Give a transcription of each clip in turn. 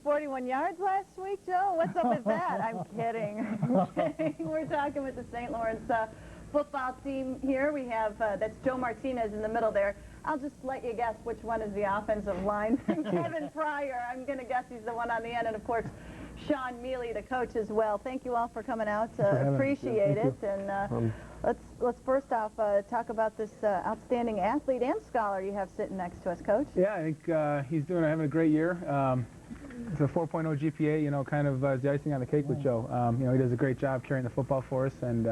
241 yards last week, Joe? What's up with that? I'm kidding. I'm kidding. We're talking with the St. Lawrence football team here. We have, that's Joe Martinez in the middle there. I'll just let you guess which one is the offensive line. Kevin Pryor, I'm going to guess he's the one on the end. And, of course, Sean Mealy, the coach, as well. Thank you all for coming out. Appreciate it. And let's first off talk about this outstanding athlete and scholar you have sitting next to us, Coach. Yeah, I think he's having a great year. It's a 4.0 GPA, you know, kind of the icing on the cake with Joe. You know, he does a great job carrying the football for us, and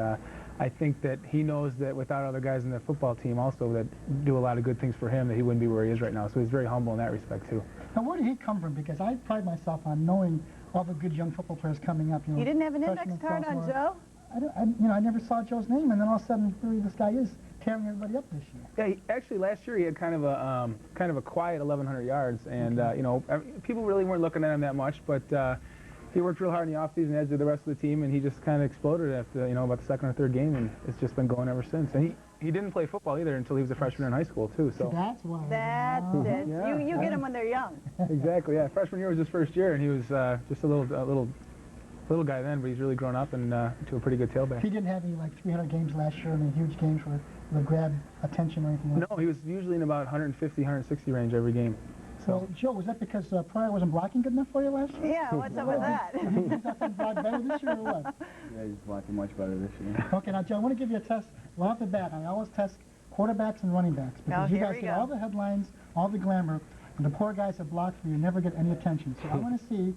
I think that he knows that without other guys in the football team also that do a lot of good things for him, that he wouldn't be where he is right now. So he's very humble in that respect, too. Now, where did he come from? Because I pride myself on knowing all the good young football players coming up. You didn't have an index card on Joe? I never saw Joe's name, and then all of a sudden, here this guy is tearing everybody up this year. Yeah, actually last year he had kind of a quiet 1,100 yards, and you know, people really weren't looking at him that much, but he worked real hard in the offseason, as did the rest of the team, and he just kind of exploded after, you know, about the second or third game, and it's just been going ever since. And he didn't play football either until he was a freshman in high school too. So that's why. That's it. Yeah. You get them when they're young. Exactly. Yeah. Freshman year was his first year, and he was just a little guy then, but he's really grown up and to a pretty good tailback. He didn't have any like 300 games last year, any huge games where would grab attention or anything like that? No, he was usually in about 150, 160 range every game. So. Well, Joe, was that because Pryor wasn't blocking good enough for you last year? Yeah, what's up with that? He's not going to block better this year or what? Yeah, he's blocking much better this year. Okay, now, Joe, I want to give you a test right off the bat. I always test quarterbacks and running backs because you guys get all the headlines, all the glamour, and the poor guys that block for you never get any attention. So I want to see,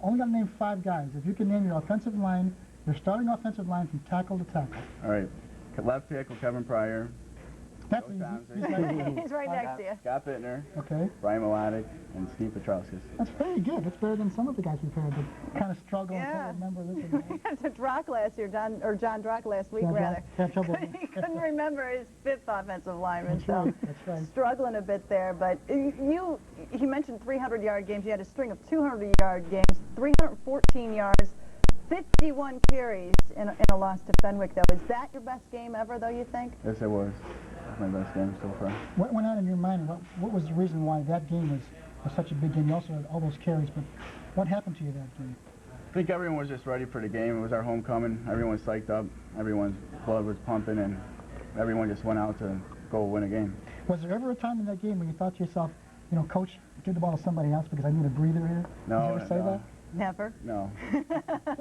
only got to name 5 guys. If you can name your offensive line, your starting offensive line from tackle to tackle. All right. Left tackle, Kevin Pryor. That's easy. He's right next to you. Scott Bittner. Okay. Brian Melodic, and Steve Petrauskas. That's very good. That's better than some of the guys we've heard that kind of struggle and can't remember this and that. It's a Drock last year, John Drock last week, rather. He couldn't remember his 5th offensive lineman, That's right. Struggling a bit there. But he mentioned 300-yard games. You had a string of 200-yard games, 314 yards, 51 carries in a loss to Fenwick, though. Is that your best game ever, though, you think? Yes, it was. My best game so far. What went on in your mind? What was the reason why that game was such a big game? You also had all those carries, but what happened to you that game? I think everyone was just ready for the game. It was our homecoming. Everyone was psyched up. Everyone's blood was pumping, and everyone just went out to go win a game. Was there ever a time in that game when you thought to yourself, you know, Coach, give the ball to somebody else because I need a breather here? No. Did you ever say that? Never. No.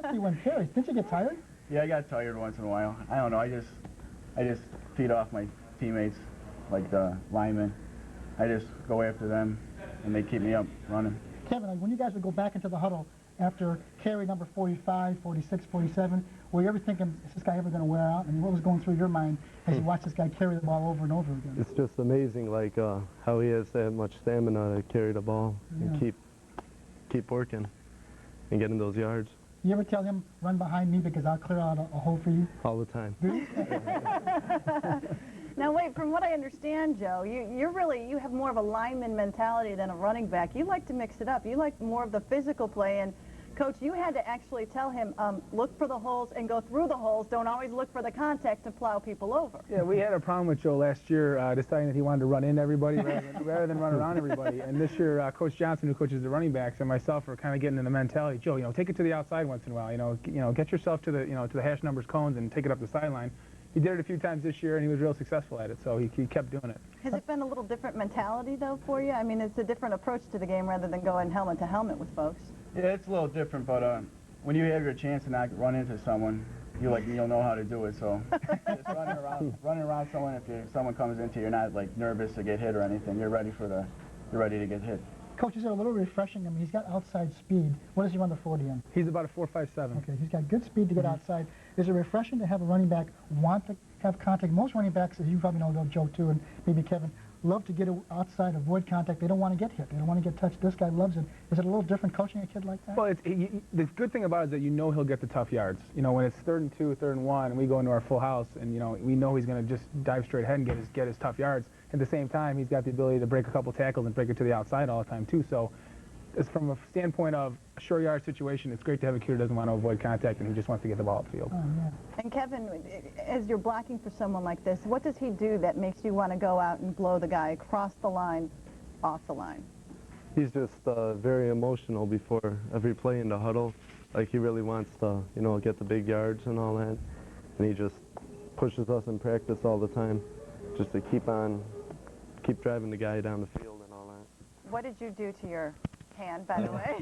51 carries. Didn't you get tired? Yeah, I got tired once in a while. I don't know. I just feed off my teammates, like the linemen. I just go after them, and they keep me up running. Kevin, like when you guys would go back into the huddle after carry number 45, 46, 47, were you ever thinking, is this guy ever going to wear out? I mean, what was going through your mind as you watched this guy carry the ball over and over again? It's just amazing, like how he has that much stamina to carry the ball and keep working and getting those yards. You ever tell him, run behind me because I'll clear out a hole for you? All the time. Now, wait, from what I understand, Joe, you have more of a lineman mentality than a running back. You like to mix it up. You like more of the physical play, and Coach, you had to actually tell him, look for the holes and go through the holes. Don't always look for the contact to plow people over. Yeah, we had a problem with Joe last year deciding that he wanted to run into everybody rather than run around everybody. And this year, Coach Johnson, who coaches the running backs, and myself are kind of getting in the mentality, Joe, you know, take it to the outside once in a while. You know, get yourself to the hash numbers cones and take it up the sideline. He did it a few times this year, and he was real successful at it, so he kept doing it. Has it been a little different mentality, though, for you? I mean, it's a different approach to the game rather than going helmet to helmet with folks. Yeah, it's a little different, but when you have your chance to not run into someone, you'll know how to do it. So just running around someone, if someone comes into you, you're not like nervous to get hit or anything. You're ready to get hit. Coach, is it a little refreshing? I mean, he's got outside speed. What does he run the 40 in? He's about a 4.57. Okay, he's got good speed to get outside. Is it refreshing to have a running back want to have contact? Most running backs, as you probably know, Joe too, and maybe Kevin, love to get outside, avoid contact. They don't want to get hit. They don't want to get touched. This guy loves it. Is it a little different coaching a kid like that? Well, the good thing about it is that you know he'll get the tough yards. You know, when it's 3rd and 2, 3rd and 1, and we go into our full house, and we know he's going to just dive straight ahead and get his tough yards. At the same time, he's got the ability to break a couple tackles and break it to the outside all the time too. So, it's from a standpoint of a short yard situation, it's great to have a kid who doesn't want to avoid contact and who just wants to get the ball upfield. Oh, yeah. And Kevin, as you're blocking for someone like this, what does he do that makes you want to go out and blow the guy across the line, off the line? he's just very emotional before every play in the huddle. Like, he really wants to, you know, get the big yards and all that. And he just pushes us in practice all the time just to keep driving the guy down the field and all that. What did you do to your hand, by the way?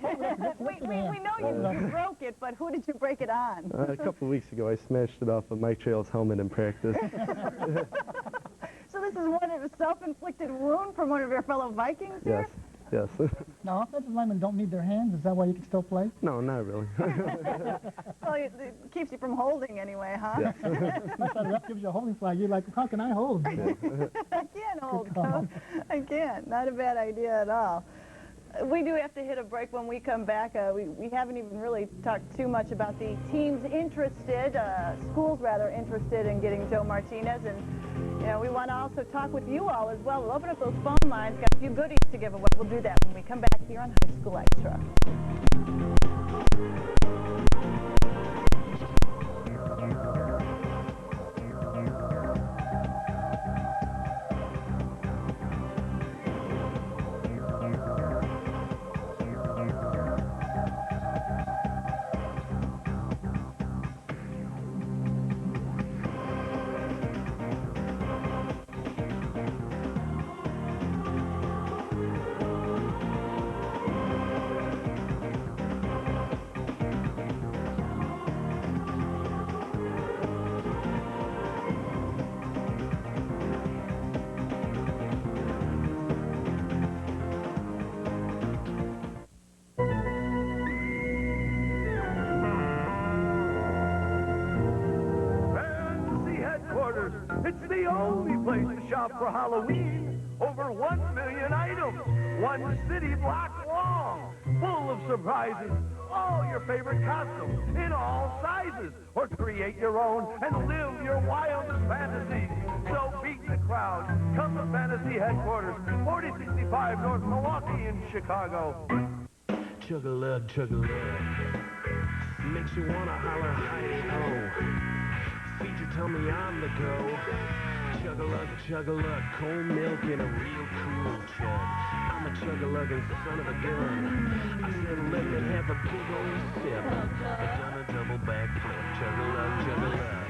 we know you broke it, but who did you break it on? A couple of weeks ago, I smashed it off of Mike Trail's helmet in practice. So this is one of a self-inflicted wound from one of your fellow Vikings here? Yes. Now, offensive linemen don't need their hands. Is that why you can still play? No, not really. Well, it keeps you from holding anyway, huh? Yes. That's why the ref gives you a holding flag. You're like, how can I hold? I can't hold, Coach. I can't. Not a bad idea at all. We do have to hit a break when we come back. We haven't even really talked too much about the teams interested, schools rather interested in getting Joe Martinez. And, you know, we want to also talk with you all as well. We'll open up those phone lines, got a few goodies to give away. We'll do that when we come back here on High School Extra. It's the only place to shop for Halloween. Over 1 million items, one city block long, full of surprises. All your favorite costumes in all sizes. Or create your own and live your wildest fantasies. So beat the crowd. Come to Fantasy Headquarters, 4065 North Milwaukee in Chicago. Chug-a-lug, chug-a-lug. Makes you wanna holler, hi-ho. Feed your tummy on the go. Chug-a-lug, chug-a-lug, cold milk in a real cool jug. I'm a chug-a-lugging son of a gun. I said let me have a big old sip. I done a double backflip. Chug-a-lug, chug-a-lug.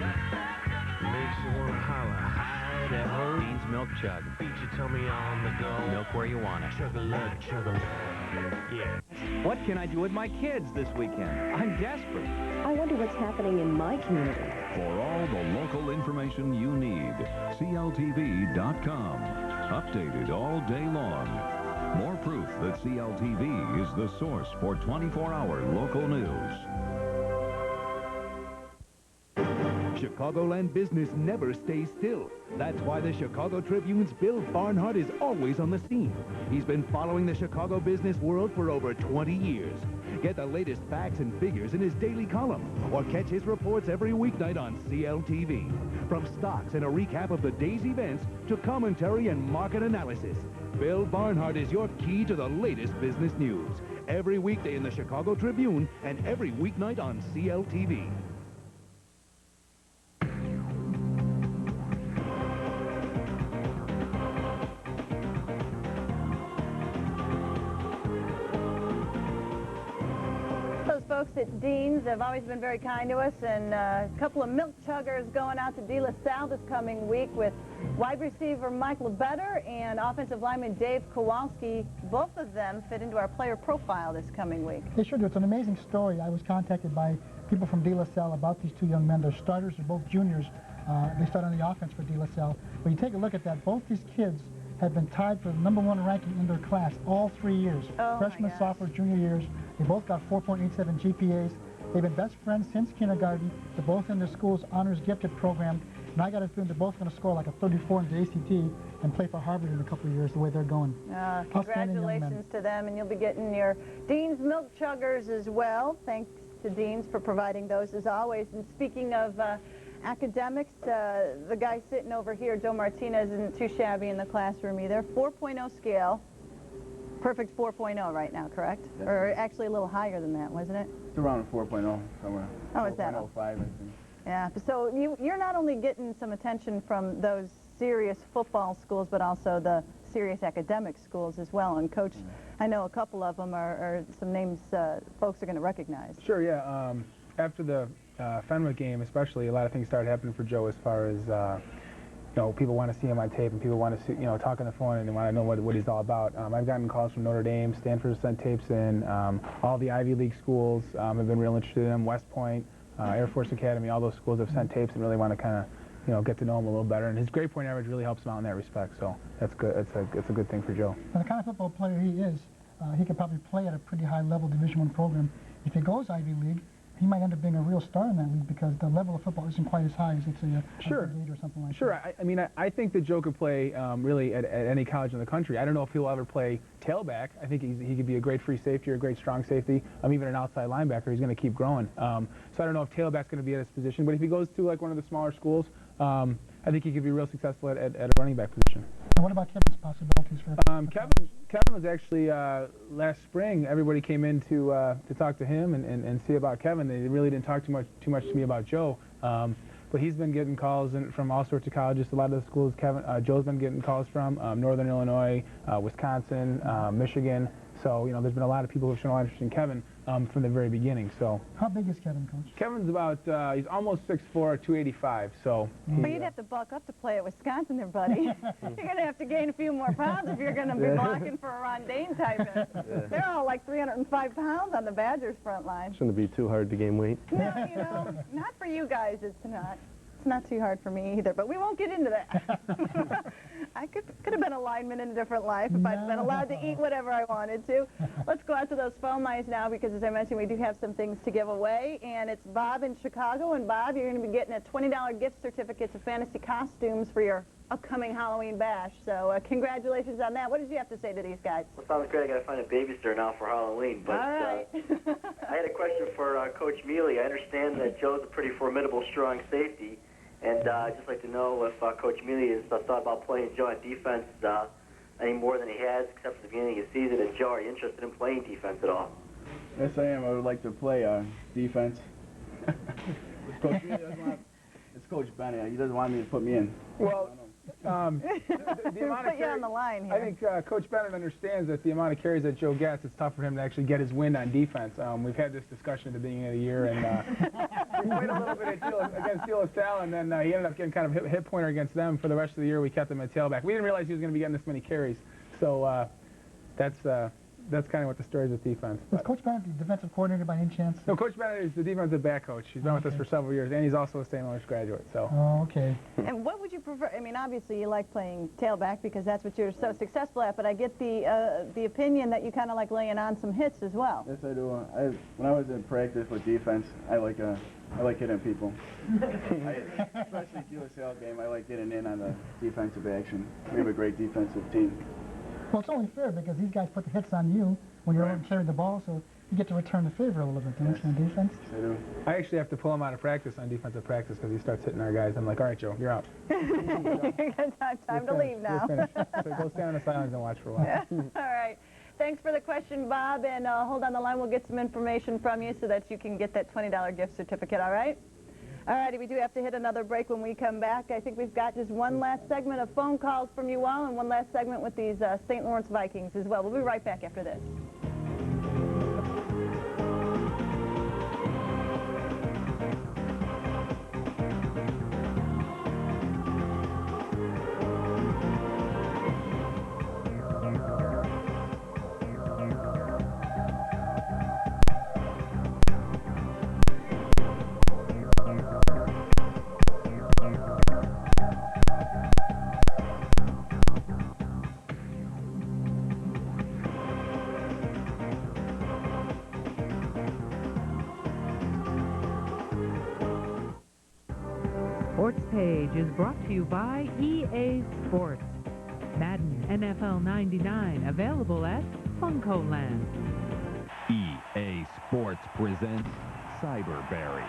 Makes you wanna holler, hi-ho. Beans Milk Chug. Feed your tummy on the go. Milk where you want it. Chug-a-lug, chug-a-lug. Yeah. What can I do with my kids this weekend? I'm desperate. I wonder what's happening in my community. For all the local information you need, CLTV.com. Updated all day long. More proof that CLTV is the source for 24-hour local news. Chicagoland business never stays still. That's why the Chicago Tribune's Bill Barnhart is always on the scene. He's been following the Chicago business world for over 20 years. Get the latest facts and figures in his daily column, or catch his reports every weeknight on CLTV. From stocks and a recap of the day's events to commentary and market analysis, Bill Barnhart is your key to the latest business news. Every weekday in the Chicago Tribune and every weeknight on CLTV. Folks at Dean's have always been very kind to us, and a couple of milk chuggers going out to De La Salle this coming week with wide receiver Mike LeBetter and offensive lineman Dave Kowalski. Both of them fit into our player profile this coming week. They sure do. It's an amazing story. I was contacted by people from De La Salle about these two young men. They're starters. They're both juniors. They start on the offense for De La Salle. When you take a look at that, both these kids have been tied for the #1 ranking in their class all 3 years. Freshman, sophomore, junior years. They both got 4.87 GPAs. They've been best friends since kindergarten. They're both in their school's honors gifted program. And I got a feeling they're both going to score like a 34 in the ACT and play for Harvard in a couple of years, the way they're going. Congratulations to them, and you'll be getting your Dean's Milk Chuggers as well. Thanks to Dean's for providing those as always. And speaking of academics, the guy sitting over here, Joe Martinez, isn't too shabby in the classroom either. 4.0 scale. Perfect 4.0 right now, correct? Yes. Or actually a little higher than that, wasn't it? It's around a 4.0 somewhere. Oh, is that? 4.05, I think. Yeah, so you're not only getting some attention from those serious football schools, but also the serious academic schools as well. And Coach, I know a couple of them are some names folks are going to recognize. Sure, yeah. After the Fenwick game, especially, a lot of things started happening for Joe as far as, you know, people want to see him on tape and people want to see, you know, talk on the phone and they want to know what he's all about. I've gotten calls from Notre Dame, Stanford sent tapes in, all the Ivy League schools have been real interested in him, West Point, Air Force Academy, all those schools have sent tapes and really want to kind of, you know, get to know him a little better. And his grade point average really helps him out in that respect, so that's good. It's a good thing for Joe. And the kind of football player he is, he could probably play at a pretty high level Division I program. If he goes Ivy League, he might end up being a real star in that league because the level of football isn't quite as high as, let's say, a State or something like that. Sure. I mean, I think that Joe could play really at any college in the country. I don't know if he'll ever play tailback. I think he could be a great free safety or a great strong safety. Even an outside linebacker. He's going to keep growing. So I don't know if tailback's going to be at his position. But if he goes to like one of the smaller schools, I think he could be real successful at a running back position. And what about Kevin's possibilities for? Kevin was actually last spring. Everybody came in to talk to him and see about Kevin. They really didn't talk too much to me about Joe. But he's been getting calls from all sorts of colleges. A lot of the schools Joe's been getting calls from, Northern Illinois, Wisconsin, Michigan. So, you know, there's been a lot of people who've shown a lot of interest in Kevin from the very beginning. So. How big is Kevin, Coach? Kevin's about, he's almost 6'4", 285. So. But you'd have to bulk up to play at Wisconsin there, buddy. You're going to have to gain a few more pounds if you're going to be blocking for a Ron Dane type. They're all like 305 pounds on the Badgers front line. Shouldn't be too hard to gain weight. No, you know, not for you guys, it's not. It's not too hard for me either, but we won't get into that. I could have been a lineman in a different life if I'd been allowed to eat whatever I wanted to. Let's go out to those phone lines now because, as I mentioned, we do have some things to give away, and it's Bob in Chicago. And, Bob, you're going to be getting a $20 gift certificate to Fantasy Costumes for your upcoming Halloween bash. So congratulations on that. What did you have to say to these guys? Well, sounds great. I got to find a babysitter now for Halloween. But all right. I had a question for Coach Mealy. I understand that Joe's a pretty formidable, strong safety. And I'd just like to know if Coach Mealy has thought about playing Joe on defense any more than he has, except for the beginning of the season. And Joe, are you interested in playing defense at all? Yes, I am. I would like to play defense. Coach Mealy doesn't want. It's Coach Bennett. He doesn't want me to put me in. Well, the amount of put you on the line here. I think Coach Bennett understands that the amount of carries that Joe gets, it's tough for him to actually get his wind on defense. We've had this discussion at the beginning of the year, and we played a little bit against De La Salle, and then he ended up getting kind of hit pointer against them for the rest of the year. We kept him at tailback. We didn't realize he was going to be getting this many carries, so that's kind of what the story is with defense. Is Coach Bennett the defensive coordinator by any chance? No, Coach Bennett is the defensive back coach. He's been with us for several years, and he's also a St. Lawrence graduate. So. Oh, okay. And what would you prefer? I mean, obviously you like playing tailback because that's what you're so successful at, but I get the opinion that you kind of like laying on some hits as well. Yes, I do. When I was in practice with defense, I like hitting people. Especially De La Salle game, I like getting in on the defensive action. We have a great defensive team. Well, it's only fair because these guys put the hits on you when you're out carrying the ball, so you get to return the favor a little bit, don't you, on defense? Yes, I do. I actually have to pull him out of practice on defensive practice because he starts hitting our guys. I'm like, all right, Joe, you're out. time to leave now. So go stand on the sidelines and watch for a while. All right. Thanks for the question, Bob, and hold on the line. We'll get some information from you so that you can get that $20 gift certificate, all right? All righty, we do have to hit another break when we come back. I think we've got just one last segment of phone calls from you all and one last segment with these St. Lawrence Vikings as well. We'll be right back after this. SportsPage is brought to you by EA Sports. Madden NFL 99, available at Funcoland. EA Sports presents Cyberberry.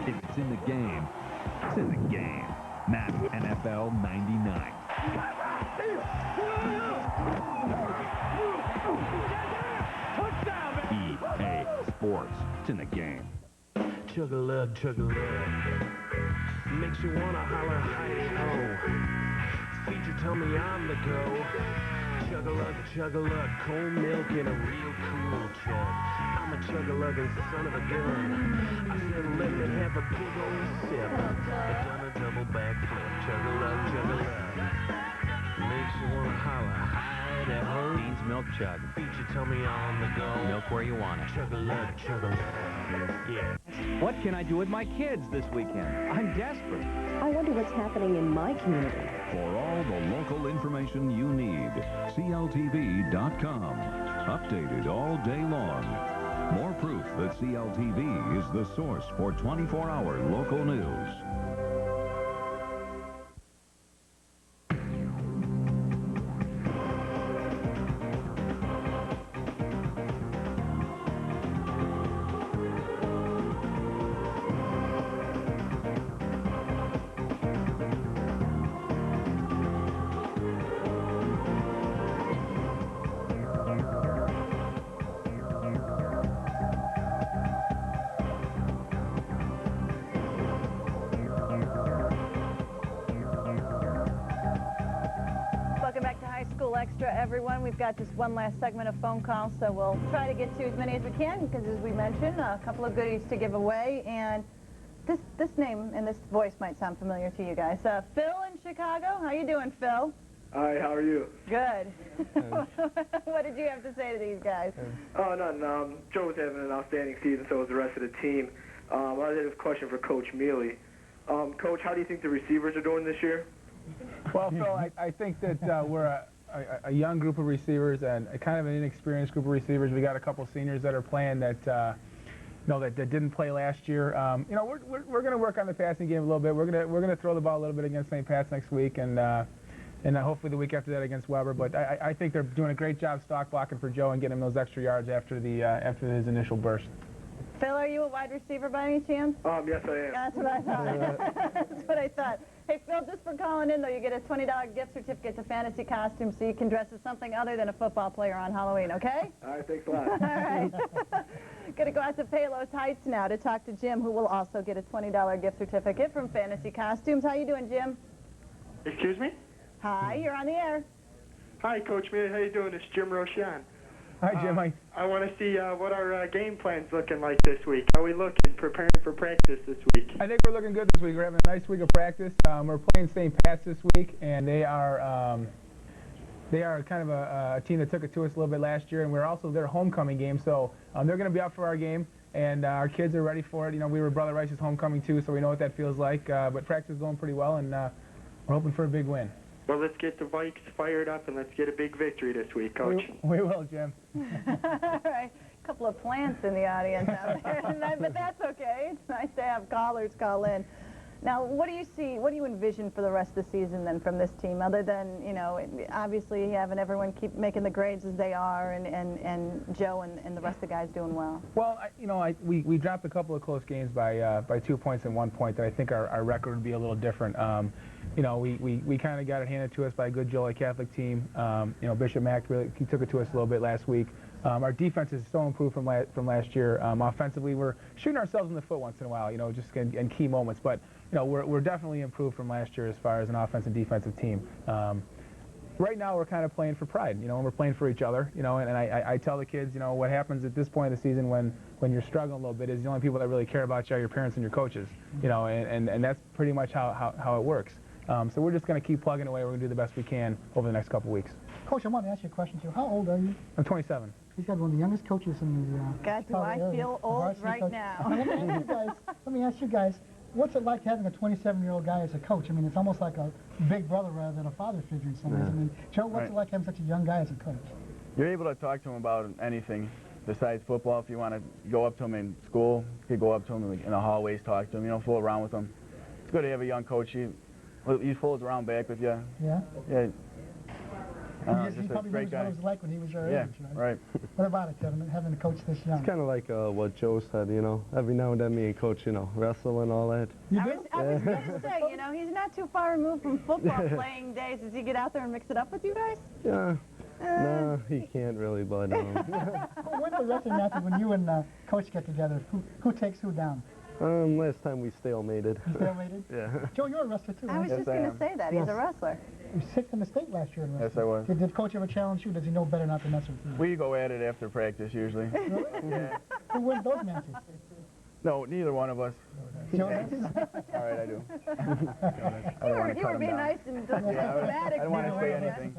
If it's in the game, it's in the game. Madden NFL 99. It's in the game. Chug-a-lug, chug-a-lug. Makes you wanna holler, hi-de-ho. Feed your tummy on the go. Chug-a-lug, chug-a-lug. Cold milk in a real cool chug. I'm a chug-a-lugging son of a gun. I said let me have a big old sip. I done a double backflip. Chug-a-lug, chug-a-lug. Makes you wanna holler, hi-de-ho. Beans Milk Chug. Feed your tummy on the go. Milk where you want it. Chug-a-lug, chug-a-lug. Yeah. What can I do with my kids this weekend? I'm desperate. I wonder what's happening in my community. For all the local information you need, CLTV.com. Updated all day long. More proof that CLTV is the source for 24-hour local news. Welcome back to High School Extra, everyone. We've got just one last segment of phone calls, so we'll try to get to as many as we can because, as we mentioned, a couple of goodies to give away. And this name and this voice might sound familiar to you guys. Phil in Chicago. How you doing, Phil? Hi, how are you? Good. What did you have to say to these guys? Oh, nothing. Joe was having an outstanding season, so was the rest of the team. I had a question for Coach Mealy. Coach, how do you think the receivers are doing this year? Well, Phil, I think that we're a young group of receivers and a kind of an inexperienced group of receivers. We got a couple seniors that are playing that that didn't play last year. We're going to work on the passing game a little bit. We're going to throw the ball a little bit against St. Pat's next week and hopefully the week after that against Weber. But I think they're doing a great job stock blocking for Joe and getting him those extra yards after his initial burst. Phil, are you a wide receiver by any chance? Yes, I am. That's what I thought. That's what I thought. Hey, Phil, just for calling in, though, you get a $20 gift certificate to Fantasy Costumes so you can dress as something other than a football player on Halloween, okay? All right, thanks a lot. All right. Going to go out to Palos Heights now to talk to Jim, who will also get a $20 gift certificate from Fantasy Costumes. How you doing, Jim? Excuse me? Hi, you're on the air. Hi, Coach Mealy. How you doing? It's Jim Roshan. Hi, Jim. I want to see what our game plan's looking like this week. How are we looking, preparing for practice this week? I think we're looking good this week. We're having a nice week of practice. We're playing St. Pat's this week, and they are kind of a team that took it to us a little bit last year, and we're also their homecoming game, so they're going to be up for our game, and our kids are ready for it. You know, we were Brother Rice's homecoming too, so we know what that feels like. But practice is going pretty well, and we're hoping for a big win. Well, let's get the Vikes fired up, and let's get a big victory this week, Coach. We will, Jim. All right. A couple of plants in the audience out there tonight, but that's okay. It's nice to have callers call in. Now, what do you see, what do you envision for the rest of the season then from this team, other than, you know, obviously having everyone keep making the grades as they are and Joe and the rest of the guys doing well? Well, we dropped a couple of close games by 2 points and 1 point that I think our record would be a little different. We kind of got it handed to us by a good Joliet Catholic team. Bishop Mack he took it to us a little bit last week. Our defense is so improved from last year. Offensively, we're shooting ourselves in the foot once in a while, just in key moments. But we're definitely improved from last year as far as an offensive and defensive team. Right now, we're kind of playing for pride, and we're playing for each other. And I tell the kids, what happens at this point of the season when you're struggling a little bit is the only people that really care about you are your parents and your coaches. And that's pretty much how it works. So we're just going to keep plugging away. We're going to do the best we can over the next couple weeks. Coach, I want to ask you a question, too. How old are you? I'm 27. He's got one of the youngest coaches in the God, do I feel old right now. Let me ask you guys, what's it like having a 27-year-old guy as a coach? I mean, it's almost like a big brother rather than a father figure in some ways. I mean, Joe, what's it like having such a young guy as a coach? You're able to talk to him about anything besides football. If you want to go up to him in school, you could go up to him in the hallways, talk to him, fool around with him. It's good to have a young coach. He fools around back with you. Yeah? Yeah. He probably remembers what it was like when he was your age, right? What about it, Kevin, having a coach this young? It's kind of like what Joe said, every now and then me and Coach, wrestle and all that. You do? I was going to say, he's not too far removed from football playing days. Does he get out there and mix it up with you guys? Yeah, No, he can't really, but When's the wrestling matches when you and Coach get together? Who takes who down? last time we stalemated. You stalemated? Yeah. Joe, you're a wrestler too, I right? was just going to say that. He's a wrestler. You were 6th in the state last year in wrestling. Yes, I was. Did Coach ever challenge you? Does he know better not to mess with you? We go at it after practice usually. Really? Yeah. Who wins those matches? No, neither one of us. Joe does? All right, I do. You were being nice and diplomatic. I don't want to say anything.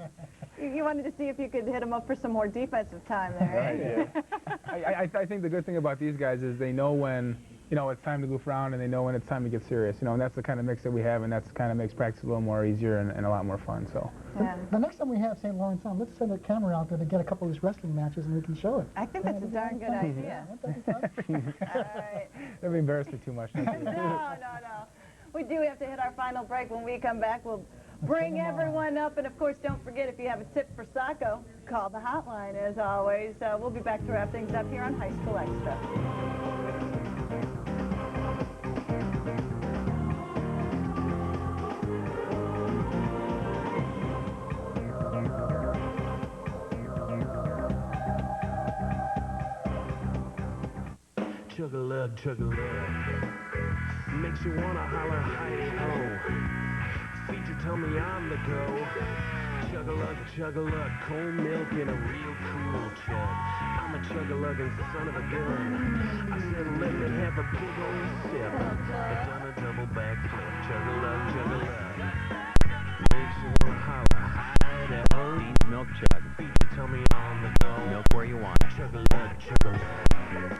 You wanted to see if you could hit him up for some more defensive time there. Right, yeah. I think the good thing about these guys is they know when, you know, it's time to goof around, and they know when it's time to get serious. You know, and that's the kind of mix that we have, and that's kind of makes practice a little more easier and a lot more fun. So. Yeah. The next time we have St. Lawrence on, let's send a camera out there to get a couple of these wrestling matches and we can show it. I think that's a darn good idea. All right. That'd be embarrassing too much. No. We do have to hit our final break. When we come back, we'll bring everyone up. And, of course, don't forget, if you have a tip for Sacco, call the hotline, as always. We'll be back to wrap things up here on High School Extra. Chug-a-lug, chug-a-lug. Makes you wanna holler, hi-ho. Feed your tummy on the go. Chug-a-lug, chug-a-lug. Cold milk in a real cool chug. I'm a chug-a-lugging son of a gun. I said let me have a big old sip. I done a double backflip. Chug-a-lug, chug-a-lug. Makes you wanna holler, hi-ho. Milk chug. Feed your tummy on the go. Milk where you want. Chug-a-lug, chug-a-lug.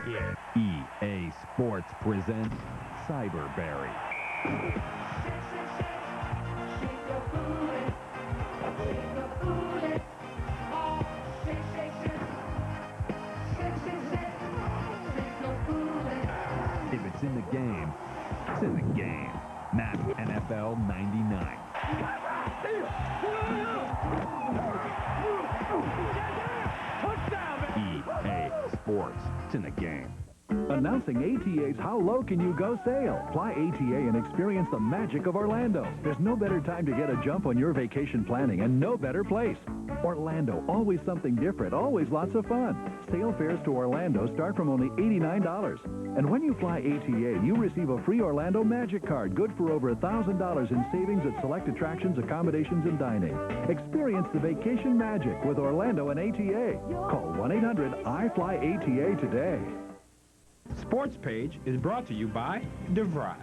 Yeah. EA Sports presents Cyberberry. If it's in the game, it's in the game. Madden NFL 99. EA Sports. It's in the game. Announcing ATA's How Low Can You Go sale. Fly ATA and experience the magic of Orlando. There's no better time to get a jump on your vacation planning, and no better place. Orlando, always something different, always lots of fun. Sale fares to Orlando start from only $89. And when you fly ATA, you receive a free Orlando Magic Card, good for over $1,000 in savings at select attractions, accommodations, and dining. Experience the vacation magic with Orlando and ATA. Call 1-800-I-FLY-ATA today. SportsPage is brought to you by DeVry.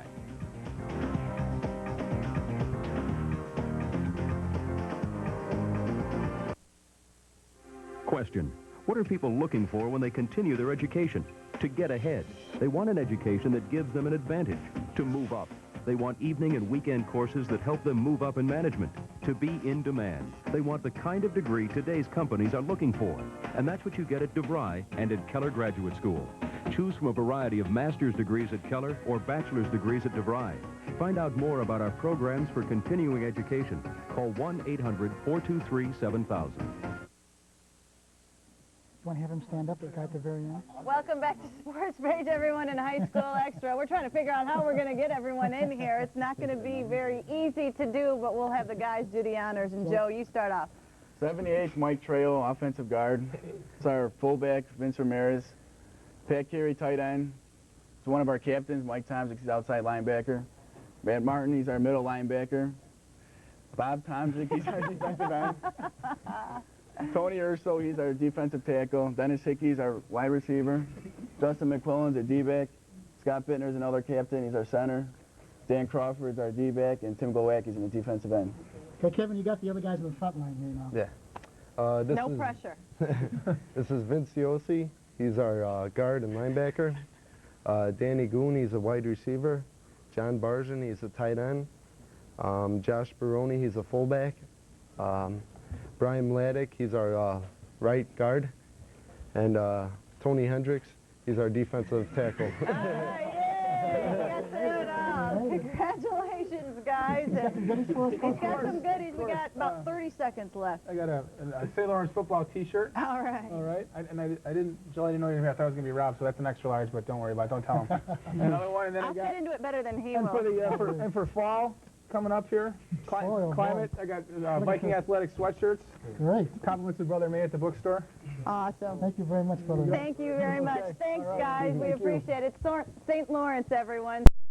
Question: what are people looking for when they continue their education? To get ahead. They want an education that gives them an advantage. To move up. They want evening and weekend courses that help them move up in management. To be in demand. They want the kind of degree today's companies are looking for. And that's what you get at DeVry and at Keller Graduate School. Choose from a variety of master's degrees at Keller or bachelor's degrees at DeVry. Find out more about our programs for continuing education. Call 1-800-423-7000. Want to have him stand up at the very end? Welcome back to SportsPage, everyone in High School Extra. We're trying to figure out how we're going to get everyone in here. It's not going to be very easy to do, but we'll have the guys do the honors. And, Joe, you start off. 78, Mike Trail, offensive guard. It's our fullback, Vince Ramirez. Pat Carey, tight end. It's one of our captains, Mike Tomczyk, he's outside linebacker. Matt Martin, he's our middle linebacker. Bob Tomczyk, he's our defensive end. Tony Urso, he's our defensive tackle. Dennis Hickey's our wide receiver. Justin McQuillan's a D-back. Scott Bittner's another captain, he's our center. Dan Crawford's our D-back, and Tim Glowacki's in the defensive end. Okay, Kevin, you got the other guys in the front line here now. Yeah. No pressure. This is Vince Yossi. He's our guard and linebacker. Danny Goon, he's a wide receiver. John Barjan, he's a tight end. Josh Baroni, he's a fullback. Brian Mladek, he's our right guard. And Tony Hendricks, he's our defensive tackle. Congratulations, guys. He's got some goodies. We got about 30 seconds left. I got a St. Lawrence football T-shirt. All right. All right. I didn't, Joe, I didn't know you were here. I thought it was going to be Rob, so that's an extra large, but don't worry about it. Don't tell him. Another one, and then I'll fit into it better than he and will. For fall, coming up here. Climate. I got Viking athletic sweatshirts. Great. Compliments to Brother May at the bookstore. Awesome. Thank you very much, brother. Thank you very much. Okay. Thanks, All right. guys. We Thank you. appreciate it. St. Lawrence, everyone.